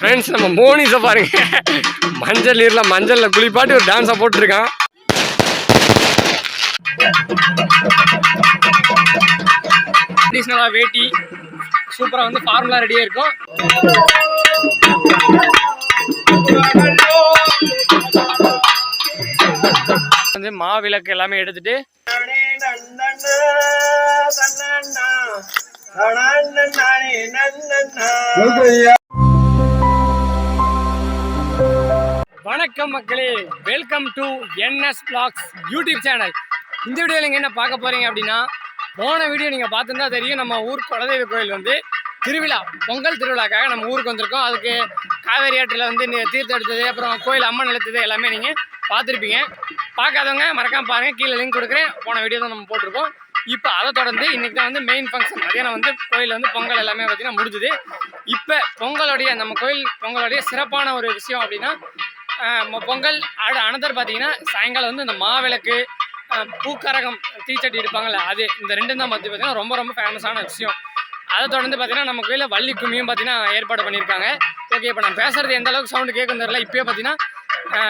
Friends நம்ம மோனிஸை பாருங்க, மஞ்சள் நீர்ல மஞ்சள்ல குளிப்பாட்டி ஒரு டான்ஸை போட்டுருக்கான். ட்ரெடிஷ்னலா வேட்டி சூப்பரா வந்து ஃபார்முலா ரெடியா இருக்கும். வந்து மாவிளக்கு எல்லாமே எடுத்துட்டு வணக்கம் மக்களே, welcome to NS vlogs YouTube channel. இந்த வீடியோவில் நீங்கள் என்ன பார்க்க போகிறீங்க அப்படின்னா, போன வீடியோ நீங்கள் பார்த்துருந்தா தெரியும், நம்ம ஊர் குலதெய்வ கோயில் வந்து திருவிழா, பொங்கல் திருவிழாக்காக நம்ம ஊருக்கு வந்திருக்கோம். அதுக்கு காவேரி ஆற்றில் வந்து தீர்த்தம் எடுத்தது, அப்புறம் கோயில் அம்மன் எழுத்தது எல்லாமே நீங்கள் பார்த்துருப்பீங்க. பார்க்காதவங்க மறக்காமல் பாருங்கள், கீழே லிங்க் கொடுக்குறேன். போன வீடியோ தான் நம்ம போட்டிருக்கோம். இப்போ அதை தொடர்ந்து இன்றைக்கி தான் வந்து மெயின் ஃபங்க்ஷன். மதியானம் வந்து கோயிலில் வந்து பொங்கல் எல்லாமே பார்த்திங்கன்னா முடிஞ்சுது. இப்போ பொங்கலோடைய நம்ம கோயில் பொங்கலோடைய சிறப்பான ஒரு விஷயம் அப்படின்னா, பொங்கல் அனதர் பார்த்தீங்கன்னா சாயங்காலம் வந்து இந்த மாவிளக்கு, பூக்கரகம், தீச்சட்டி எடுப்பாங்கள்ல, அது இந்த ரெண்டும் தான் பார்த்தீங்கன்னா ரொம்ப ரொம்ப ஃபேமஸான விஷயம். அதை தொடர்ந்து பார்த்தீங்கன்னா நம்ம கோயிலில் வள்ளி கும்மியும் பார்த்தீங்கன்னா ஏற்பாடு பண்ணியிருக்காங்க. ஓகே, இப்போ நான் பேசுகிறது எந்த அளவுக்கு சவுண்டு கேட்கும் தெரியல. இப்போயே பார்த்தீங்கன்னா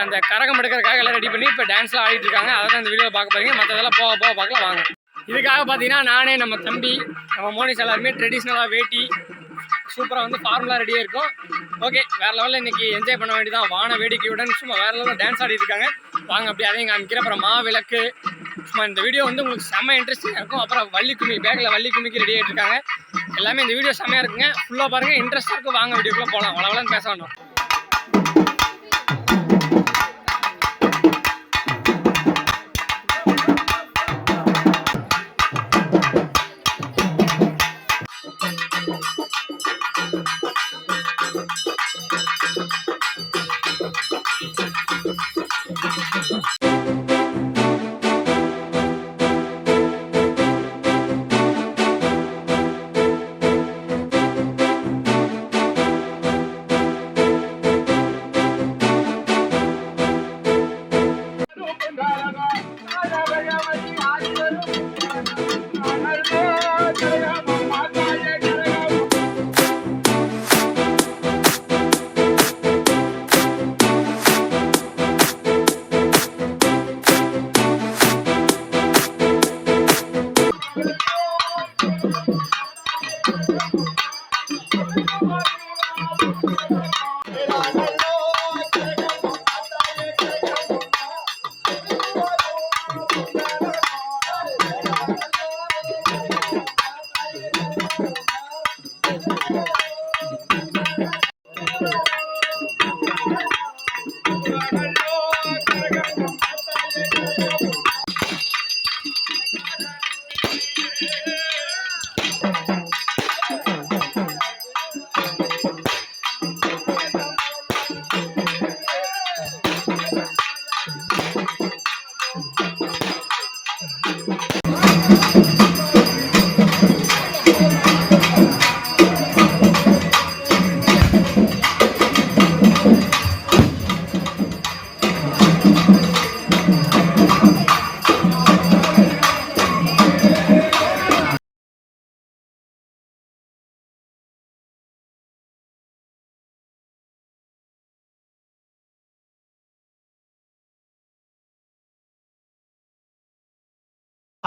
அந்த கரகம் எடுக்கிறதுக்காக எல்லாம் ரெடி பண்ணி இப்போ டான்ஸ்லாம் ஆடிட்டு இருக்காங்க. அதை தான் இந்த வீடியோவில் பார்க்க போகிறீங்க. மற்றதெல்லாம் போக போக பார்க்கலாம் வாங்க. இதுக்காக பார்த்தீங்கன்னா நானே, நம்ம தம்பி, நம்ம மோனிஸ் எல்லாருமே ட்ரெடிஷ்னலாக வேட்டி சூப்பராக வந்து ஃபார்முலா ரெடியாக இருக்கும். ஓகே, வேறு லெவலில் இன்றைக்கி என்ஜாய் பண்ண வேண்டியதான். வான வேடிக்கையுடன் சும்மா வேறு லெவலில் டான்ஸ் ஆடிட்டு இருக்காங்க. வாங்க அப்படி அதையும் காமிக்கிறேன். அப்புறம் மாவிளக்கு, சும்மா இந்த வீடியோ வந்து உங்களுக்கு செம்ம இன்ட்ரெஸ்டிங்காக இருக்கும். அப்புறம் வள்ளி கும்மி, பேக்கில் வள்ளி கும்மிக்கு ரெடி ஆகிட்டு இருக்காங்க. எல்லாமே இந்த வீடியோ செம்மையாக இருக்குங்க. ஃபுல்லாக பாருங்கள், இன்ட்ரெஸ்ட்டாக இருக்கும். வாங்க வீடியோக்குள்ளே போகலாம். வளவலன்னு பேச வேணும்.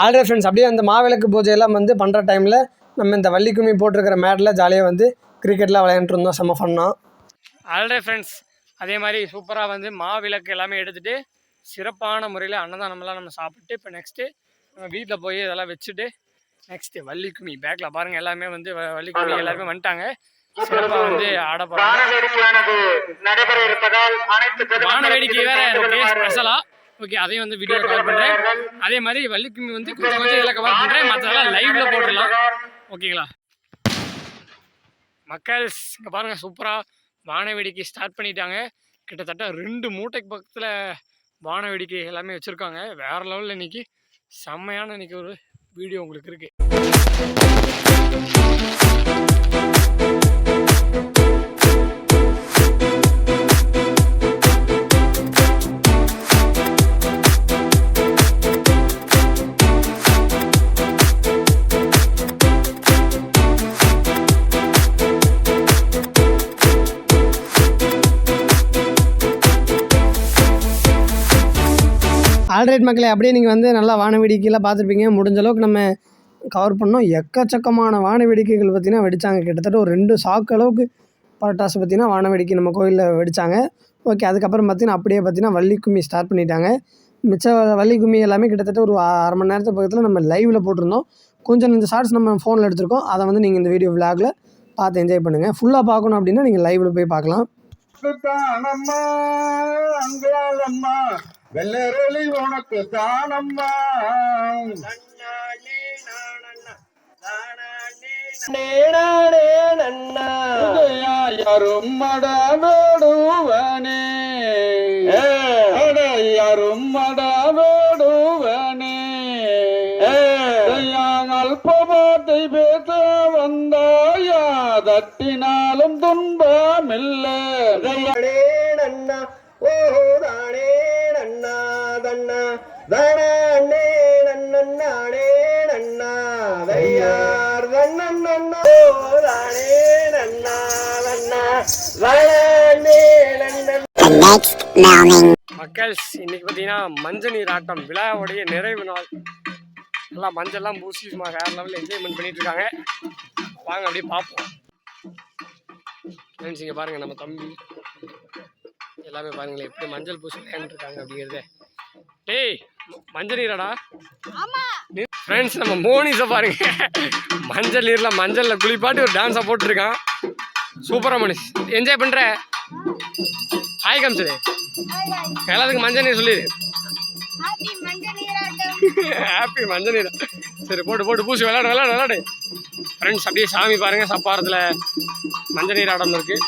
ஆல்ரெடி ஃப்ரெண்ட்ஸ், அப்படியே அந்த மாவிளக்கு பூஜையெல்லாம் வந்து பண்ணுற டைமில் நம்ம இந்த வள்ளி கும்மி போட்டிருக்கிற மேட்டில் ஜாலியாக வந்து கிரிக்கெட்லாம் விளையாண்டுட்டு இருந்தோம். செம்ம ஃபன்னாக. ஆல்ரெடி ஃப்ரெண்ட்ஸ், அதே மாதிரி சூப்பராக வந்து மாவிளக்கு எல்லாமே எடுத்துகிட்டு சிறப்பான முறையில் அன்னதானமெல்லாம் நம்ம சாப்பிட்டு இப்போ நெக்ஸ்ட்டு நம்ம வீட்டில் போய் இதெல்லாம் வச்சுட்டு நெக்ஸ்ட்டு வள்ளி கும்மி பேக்கில் பாருங்கள், எல்லாமே வந்து வள்ளி கும்மி எல்லாருமே வந்துட்டாங்க. சிறப்பாக வந்து ஆட போகிறாங்க. வான வேடிக்கை வேறு இருக்குது ஸ்பெஷலாக. ஓகே, அதையும் வந்து வீடியோ கவர் பண்ணுறேன். அதே மாதிரி வள்ளி கும்மி வந்து கொஞ்சம் கொஞ்சம் இதில் கவர் பண்ணுறேன். மற்றதெல்லாம் லைவில் போட்டுடலாம். ஓகேங்களா மக்கள்ஸ்? இங்கே பாருங்கள், சூப்பராக வான வேடிக்கை ஸ்டார்ட் பண்ணிட்டாங்க. கிட்டத்தட்ட 2 மூட்டைக்கு பக்கத்தில் வான வேடிக்கை எல்லாமே வச்சுருக்காங்க. வேறு லெவலில் இன்றைக்கி செம்மையான இன்றைக்கி ஒரு வீடியோ உங்களுக்கு இருக்குது. ஆல்ரைட் மக்களே, அப்படியே நீங்கள் வந்து நல்லா வான வேடிக்கைலாம் பார்த்துருப்பீங்க. முடிஞ்ச அளவுக்கு நம்ம கவர் பண்ணோம். எக்கச்சக்கமான வான வேடிக்கைகள் பார்த்திங்கன்னா வெடித்தாங்க. கிட்டத்தட்ட ஒரு 2 சாக்கு அளவுக்கு பட்டாசு பார்த்திங்கன்னா வான வேடிக்கை நம்ம கோயிலில் வெடித்தாங்க. ஓகே, அதுக்கப்புறம் பார்த்திங்கன்னா அப்படியே பார்த்திங்கன்னா வள்ளி கும்மி ஸ்டார்ட் பண்ணிட்டாங்க. மிச்ச வள்ளி கும்மி எல்லாமே கிட்டத்தட்ட ஒரு 1/2 மணி நேரத்துக்கு பக்கத்தில் நம்ம லைவில் போட்டிருந்தோம். கொஞ்சம் இந்த ஷார்ட்ஸ் நம்ம ஃபோனில் எடுத்திருக்கோம். அதை வந்து நீங்கள் இந்த வீடியோ விளாகில் பார்த்து என்ஜாய் பண்ணுங்கள். ஃபுல்லாக பார்க்கணும் அப்படின்னா நீங்கள் லைவில் போய் பார்க்கலாம். தானம்மா அங்காளம்மா வெள்ளரளி உனக்கு தானம்மா யாரும் மடவேடுவனே யாரும் மடவேடுவனே அல்பபாத்தை பேச வந்தாயா தட்டினாலும் துன்பமில்லை நன்னா ஓ தானே நன்னா தன்னா தானே நன்னானே நன்னா தையார் தன்னன் நன்னா ஓ தானே நன்னா தன்னா தானே நன்னன். மக்கள்ஸ் இன்னைக்கு பார்த்தீங்கன்னா மஞ்சள் நீர் ஆட்டம் விழாவுடைய நிறைவு நாள். எல்லாம் மஞ்சள்லாம் பூசி சும்மா வேற லெவலில் என்ஜாய்மெண்ட் பண்ணிட்டு இருக்காங்க. வாங்க அப்படியே பார்ப்போம். ஃப்ரெண்ட்ஸ் இங்கே பாருங்கள், நம்ம தம்பி எல்லாமே பாருங்களேன் எப்படி மஞ்சள் பூசி விளையாண்டுட்டு இருக்காங்க அப்படிங்கிறத. டேய் மஞ்சள் நீராடா ஃப்ரெண்ட்ஸ். நம்ம மோனிஸை பாருங்க, மஞ்சள் நீரில் மஞ்சளில் குளிப்பாட்டி ஒரு டான்ஸாக போட்டுருக்கான். சூப்பராக மோனிஸ் என்ஜாய் பண்ணுற. ஹாய் காமிச்சது எல்லாத்துக்கும் மஞ்சள் நீர் சொல்லிடு. ஹாப்பி மஞ்சள் நீர். சரி போட்டு போட்டு பூசி விளையாடு. ஃப்ரெண்ட்ஸ் அப்படியே சாமி பாருங்கள், சப்பாரத்தில் மஞ்சள் நீர் ஆடம் இருக்குது.